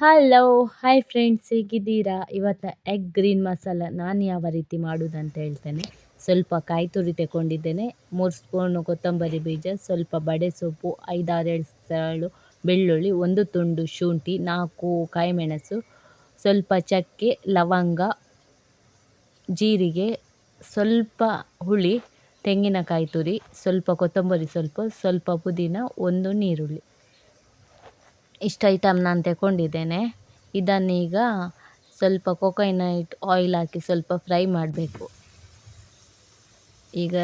Hello hi friends, ಹೇಗಿದ್ದೀರಾ? ಇವತ್ತು egg green masala ನಾನು ಯಾವ ರೀತಿ ಮಾಡೋದಂತ ಹೇಳ್ತೇನೆ. ಸ್ವಲ್ಪ ಕಾಯಿ ತುರಿ ತಗೊಂಡಿದ್ದೇನೆ, 3 ಸ್ಪೂನು ಕೊತ್ತಂಬರಿ ಬೀಜ, ಸ್ವಲ್ಪ ಬಡೆ ಸೊಪ್ಪು, 5-6 ಎಸಳು ಬೆಳ್ಳುಳ್ಳಿ, 1 ತುಂಡು ಶುಂಠಿ, 4 ಕಾಯಿಮೆಣಸು, ಸ್ವಲ್ಪ ಚಕ್ಕೆ, ಲವಂಗ, ಜೀರಿಗೆ, ಸ್ವಲ್ಪ ಹುಳಿ, ತೆಂಗಿನಕಾಯಿ ತುರಿ, ಸ್ವಲ್ಪ ಕೊತ್ತಂಬರಿ ಸ್ವಲ್ಪ ಪುದೀನ, 1 ನೀರುಳ್ಳಿ. ಇಷ್ಟು ಐಟಮ್ ನಾನು ತಗೊಂಡಿದ್ದೇನೆ. ಇದನ್ನೀಗ ಸ್ವಲ್ಪ ಕೊಕೊನಟ್ ಆಯಿಲ್ ಹಾಕಿ ಸ್ವಲ್ಪ ಫ್ರೈ ಮಾಡಬೇಕು. ಈಗ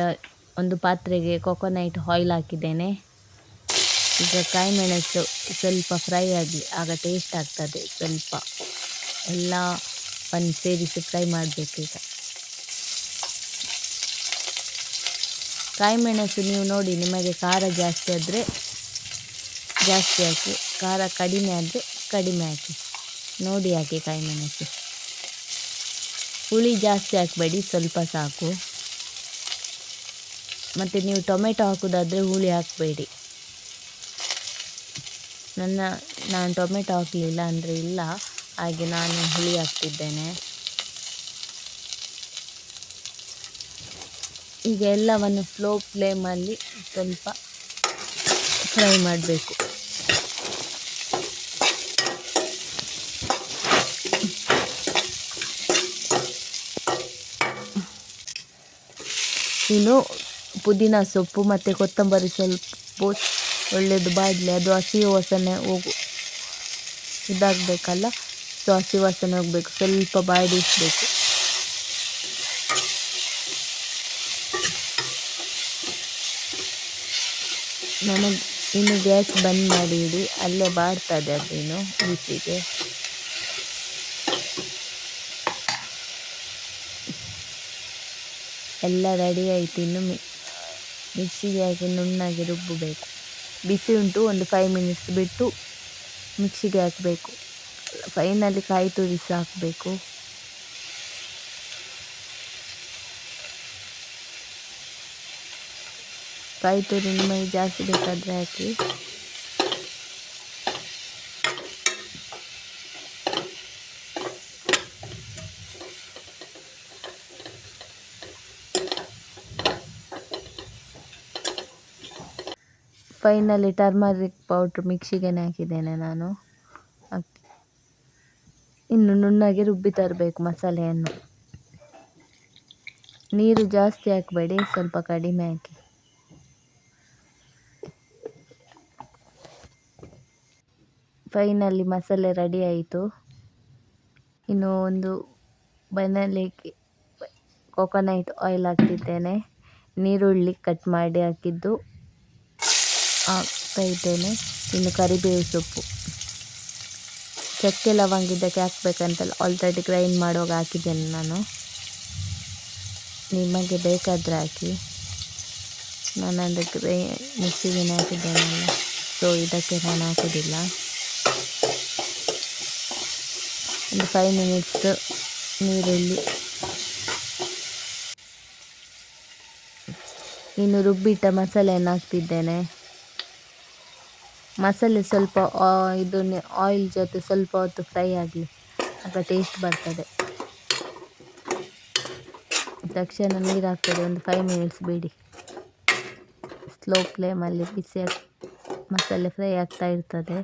ಒಂದು ಪಾತ್ರೆಗೆ ಕೊಕೊನಟ್ ಆಯಿಲ್ ಹಾಕಿದ್ದೇನೆ. ಈಗ ಕಾಯಿ ಮೆಣಸು ಸ್ವಲ್ಪ ಫ್ರೈ ಆಗಲಿ, ಆಗ ಟೇಸ್ಟ್ ಆಗ್ತದೆ. ಸ್ವಲ್ಪ ಎಲ್ಲ ಒಂದು ಸೇರಿಸಿ ಫ್ರೈ ಮಾಡಬೇಕು. ಈಗ ಕಾಯಿ ಮೆಣಸು ನೀವು ನೋಡಿ, ನಿಮಗೆ ಖಾರ ಜಾಸ್ತಿ ಆದರೆ ಜಾಸ್ತಿ ಹಾಕಿ, ಖಾರ ಕಡಿಮೆ ಆದರೆ ಕಡಿಮೆ ಹಾಕಿ, ನೋಡಿ ಹಾಕಿ. ಕಾಯಿ ಮೆಣಸು ಹುಳಿ ಜಾಸ್ತಿ ಹಾಕಬೇಡಿ, ಸ್ವಲ್ಪ ಸಾಕು. ಮತ್ತು ನೀವು ಟೊಮೆಟೊ ಹಾಕೋದಾದರೆ ಹುಳಿ ಹಾಕಬೇಡಿ. ನಾನು ಟೊಮೆಟೊ ಹಾಕಲಿಲ್ಲ ಅಂದರೆ ಇಲ್ಲ, ಹಾಗೆ ನಾನು ಹುಳಿ ಹಾಕ್ತಿದ್ದೇನೆ. ಈಗ ಎಲ್ಲವನ್ನು ಸ್ಲೋ ಫ್ಲೇಮಲ್ಲಿ ಸ್ವಲ್ಪ ಫ್ರೈ ಮಾಡಬೇಕು. ಇನ್ನು ಪುದೀನ ಸೊಪ್ಪು ಮತ್ತು ಕೊತ್ತಂಬರಿ ಸ್ವಲ್ಪ ಒಳ್ಳೆಯದು ಬಾಡಲಿ, ಅದು ಹಸಿ ವಾಸನೆ ಇದಾಗಬೇಕಲ್ಲ. ಸೊ ಹಸಿ ವಾಸನೆ ಹೋಗಬೇಕು, ಸ್ವಲ್ಪ ಬಾಡಿಸಬೇಕು. ನನಗೆ ಇನ್ನು ಗ್ಯಾಸ್ ಬಂದ್ ಮಾಡಿ ಇಡಿ, ಅಲ್ಲೇ ಬಾಡ್ತದೆ ಅದೇನು ಬಿಸಿಗೆ. ಎಲ್ಲ ರೆಡಿ ಆಯಿತು. ಇನ್ನು ಮಿಕ್ಸಿಗೆ ಹಾಕಿ ನುಣ್ಣಗೆ ರುಬ್ಬಬೇಕು. ಬಿಸಿ ಉಂಟು, ಒಂದು 5 ಮಿನಿಟ್ಸ್ ಬಿಟ್ಟು ಮಿಕ್ಸಿಗೆ ಹಾಕಬೇಕು. ಫೈನಲಿ ಕಾಯಿ ತುರಿ ಹಾಕಬೇಕು. ಕಾಯಿ ತುರಿ ನಿಮಗೆ ಜಾಸ್ತಿ ಬೇಕಾದರೆ ಹಾಕಿ. ಫೈನಲಿ ಟರ್ಮರಿಕ್ ಪೌಡ್ರ್ ಮಿಕ್ಸಿಗೆ ಹಾಕಿದ್ದೇನೆ ನಾನು. ಇನ್ನು ನುಣ್ಣಗೆ ರುಬ್ಬಿ ತರಬೇಕು ಮಸಾಲೆಯನ್ನು. ನೀರು ಜಾಸ್ತಿ ಹಾಕಬೇಡಿ, ಸ್ವಲ್ಪ ಕಡಿಮೆ ಹಾಕಿ. ಫೈನಲಿ ಮಸಾಲೆ ರೆಡಿ ಆಯಿತು. ಇನ್ನು ಒಂದು ಬನಲಿಗೆ ಕೊಕೊನಟ್ ಆಯಿಲ್ ಹಾಕ್ತಿದ್ದೇನೆ. ನೀರುಳ್ಳಿ ಕಟ್ ಮಾಡಿ ಹಾಕಿದ್ದು ಹಾಕ್ತಾ ಇದ್ದೇನೆ. ಇನ್ನು ಕರಿಬೇವು ಸೊಪ್ಪು, ಚಕ್ಕೆ ಲವಂಗ ಇದಕ್ಕೆ ಹಾಕ್ಬೇಕಂತಲ್ಲ, ಆಲ್ರೆಡಿ ಗ್ರೈಂಡ್ ಮಾಡುವಾಗ ಹಾಕಿದ್ದೇನೆ ನಾನು. ನಿಮಗೆ ಬೇಕಾದರೆ ಹಾಕಿ. ನಾನು ಅಂದರೆ ಮಿಕ್ಸಿಗೆ ಹಾಕಿದ್ದೇನಲ್ಲ, ಸೊ ಇದಕ್ಕೆ ನಾನು ಹಾಕೋದಿಲ್ಲ. ಒಂದು 5 ಮಿನಿಟ್ಸ್ ನೀರುಳ್ಳಿ. ಇನ್ನು ರುಬ್ಬಿಟ್ಟ ಮಸಾಲೆಯನ್ನು ಹಾಕ್ತಿದ್ದೇನೆ. ಮಸಾಲೆ ಸ್ವಲ್ಪ ಇದನ್ನು ಆಯಿಲ್ ಜೊತೆ ಸ್ವಲ್ಪ ಹೊತ್ತು ಫ್ರೈ ಆಗಲಿ, ಆಗ ಟೇಸ್ಟ್ ಬರ್ತದೆ. ತಕ್ಷಣ ನೀರು ಹಾಕ್ತದೆ. ಒಂದು 5 ಮಿನಿಟ್ಸ್ ಬಿಡಿ, ಸ್ಲೋ ಫ್ಲೇಮಲ್ಲಿ ಬಿಸಿ ಮಸಾಲೆ ಫ್ರೈ ಆಗ್ತಾ ಇರ್ತದೆ.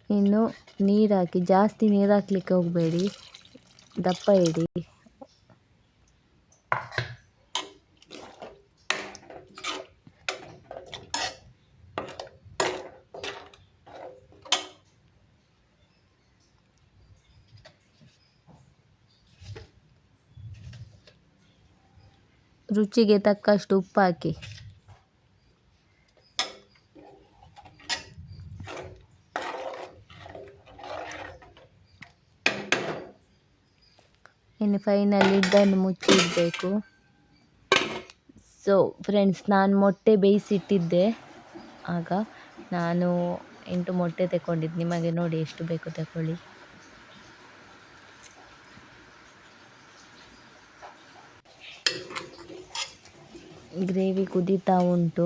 ಇನ್ನು ನೀರು ಹಾಕಿ, ಜಾಸ್ತಿ ನೀರು ಹಾಕ್ಲಿಕ್ಕೆ ಹೋಗಬೇಡಿ, ದಪ್ಪ ಇಡಿ. ರುಚಿಗೆ ತಕ್ಕಷ್ಟು ಉಪ್ಪು ಹಾಕಿ. ಇನ್ನು ಫೈನಲಿ ಇದನ್ನು ಮುಚ್ಚಿಡಬೇಕು. ಸೊ ಫ್ರೆಂಡ್ಸ್, ನಾನು ಮೊಟ್ಟೆ ಬೇಯಿಸಿಟ್ಟಿದ್ದೆ. ಆಗ ನಾನು 8 ಮೊಟ್ಟೆ ತಗೊಂಡಿದ್ದು. ನಿಮಗೆ ನೋಡಿ ಎಷ್ಟು ಬೇಕು ತಗೊಳ್ಳಿ. ಗ್ರೇವಿ ಕುದೀತಾ ಉಂಟು,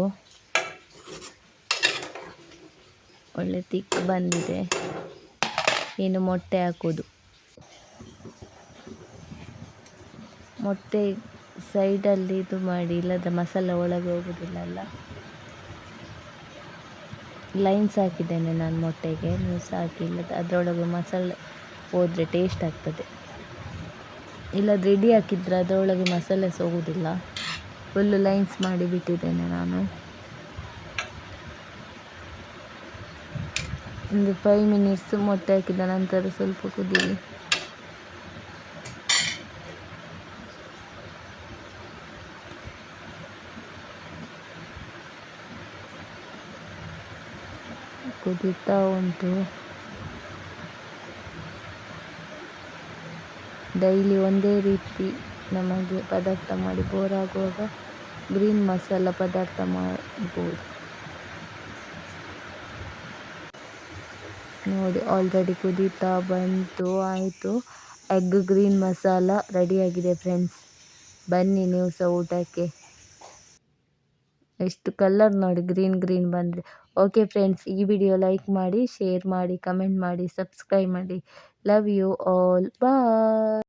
ಒಳ್ಳೆ ತಿಕ್ ಬಂದಿದೆ. ಇನ್ನು ಮೊಟ್ಟೆ ಹಾಕೋದು. ಮೊಟ್ಟೆ ಸೈಡಲ್ಲಿ ಇದು ಮಾಡಿ, ಇಲ್ಲದ ಮಸಾಲೆ ಒಳಗೆ ಹೋಗೋದಿಲ್ಲ ಅಲ್ಲ. ಲೈನ್ಸ್ ಹಾಕಿದ್ದೇನೆ ನಾನು ಮೊಟ್ಟೆಗೆ, ನೀವು ಸಹ ಹಾಕಿ. ಇಲ್ಲದ ಅದರೊಳಗೆ ಮಸಾಲೆ ಹೋದರೆ ಟೇಸ್ಟ್ ಆಗ್ತದೆ. ಇಲ್ಲದ ರೆಡಿ ಹಾಕಿದ್ರೆ ಅದರೊಳಗೆ ಮಸಾಲೆ ಸಹ ಹೋಗೋದಿಲ್ಲ. ಫುಲ್ಲು ಲೈನ್ಸ್ ಮಾಡಿ ಬಿಟ್ಟಿದ್ದೇನೆ ನಾನು. ಒಂದು 5 ಮಿನಿಟ್ಸ್ ಮೊಟ್ಟೆ ಹಾಕಿದ ನಂತರ ಸ್ವಲ್ಪ ಕುದೀಲಿ. ಕುದೀತಾ ಉಂಟು. ಡೈಲಿ ಒಂದೇ ರೀತಿ ನಮಗೆ ಪದಾರ್ಥ ಮಾಡಿ ಬೋರ್ ಆಗುವಾಗ ಗ್ರೀನ್ ಮಸಾಲ ಪದಾರ್ಥ ಮಾಡ್ಬೋದು. ನೋಡಿ, ಆಲ್ರೆಡಿ ಕುದೀತಾ ಬಂತು, ಆಯಿತು. ಎಗ್ ಗ್ರೀನ್ ಮಸಾಲ ರೆಡಿಯಾಗಿದೆ ಫ್ರೆಂಡ್ಸ್. ಬನ್ನಿ ನೀವು ಸಹ ಊಟಕ್ಕೆ. ಎಷ್ಟು ಕಲರ್ ನೋಡಿ, ಗ್ರೀನ್ ಬಂದರೆ. ಓಕೆ ಫ್ರೆಂಡ್ಸ್, ಈ ವಿಡಿಯೋ ಲೈಕ್ ಮಾಡಿ, ಶೇರ್ ಮಾಡಿ, ಕಮೆಂಟ್ ಮಾಡಿ, ಸಬ್ಸ್ಕ್ರೈಬ್ ಮಾಡಿ. Love you all, bye.